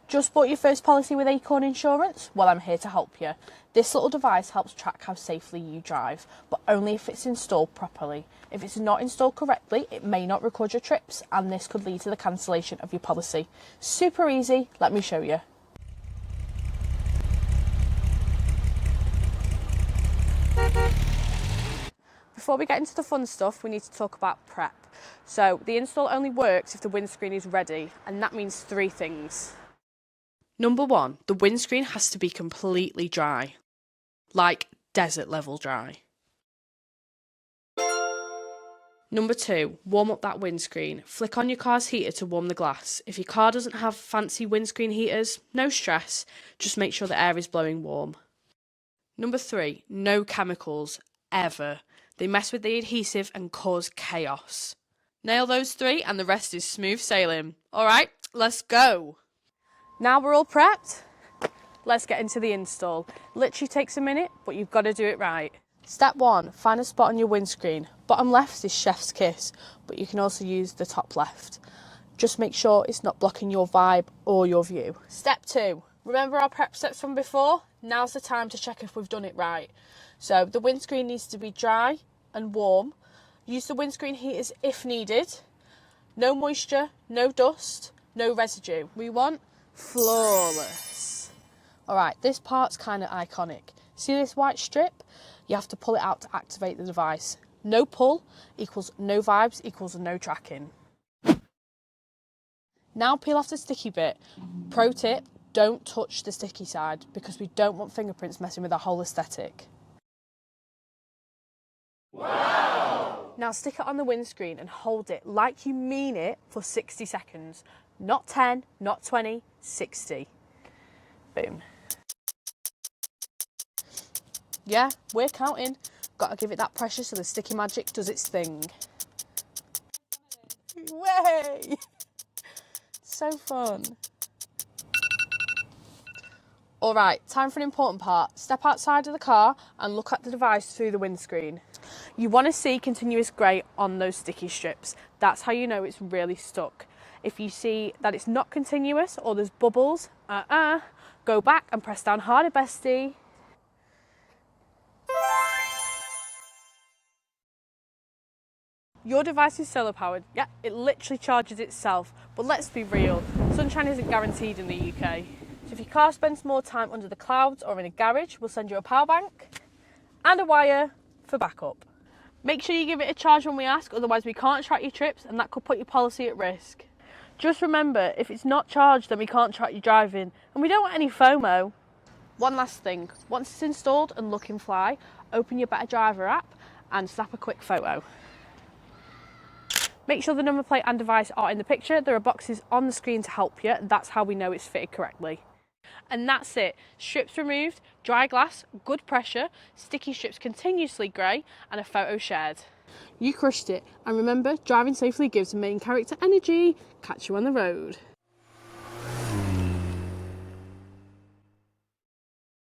Just bought your first policy with Acorn Insurance? Well, I'm here to help you. This little device helps track how safely you drive, but only if it's installed properly. If it's not installed correctly, it may not record your trips, and this could lead to the cancellation of your policy. Super easy, let me show you. Before we get into the fun stuff, we need to talk about prep. So the install only works if the windscreen is ready, and that means 3 things. Number 1, the windscreen has to be completely dry, like desert level dry. Number 2, warm up that windscreen. Flick on your car's heater to warm the glass. If your car doesn't have fancy windscreen heaters, no stress, just make sure the air is blowing warm. Number 3, no chemicals, ever. They mess with the adhesive and cause chaos. Nail those 3 and the rest is smooth sailing. Alright, let's go! Now we're all prepped, let's get into the install. Literally takes a minute, but you've got to do it right. Step 1, find a spot on your windscreen. Bottom left is chef's kiss, but you can also use the top left. Just make sure it's not blocking your vibe or your view. Step 2, remember our prep steps from before? Now's the time to check if we've done it right. So the windscreen needs to be dry and warm. Use the windscreen heaters if needed. No moisture, no dust, no residue. We want flawless. Alright, this part's kind of iconic. See this white strip? You have to pull it out to activate the device. No pull equals no vibes equals no tracking. Now peel off the sticky bit. Pro tip, don't touch the sticky side because we don't want fingerprints messing with our whole aesthetic. Wow! Now stick it on the windscreen and hold it like you mean it for 60 seconds. Not 10, not 20, 60. Boom. Yeah, we're counting. Got to give it that pressure so the sticky magic does its thing. Way! So fun. Alright, time for an important part. Step outside of the car and look at the device through the windscreen. You want to see continuous grey on those sticky strips. That's how you know it's really stuck. If you see that it's not continuous or there's bubbles, go back and press down harder, bestie. Your device is solar powered. Yeah, it literally charges itself. But let's be real, sunshine isn't guaranteed in the UK. So if your car spends more time under the clouds or in a garage, we'll send you a power bank and a wire for backup. Make sure you give it a charge when we ask, otherwise we can't track your trips and that could put your policy at risk. Just remember, if it's not charged, then we can't track your driving, and we don't want any FOMO. One last thing, once it's installed and looking fly, open your Better Driver app and snap a quick photo. Make sure the number plate and device are in the picture. There are boxes on the screen to help you. That's how we know it's fitted correctly. And that's it. Strips removed, dry glass, good pressure, sticky strips continuously grey, and a photo shared. You crushed it. And remember, driving safely gives the main character energy. Catch you on the road.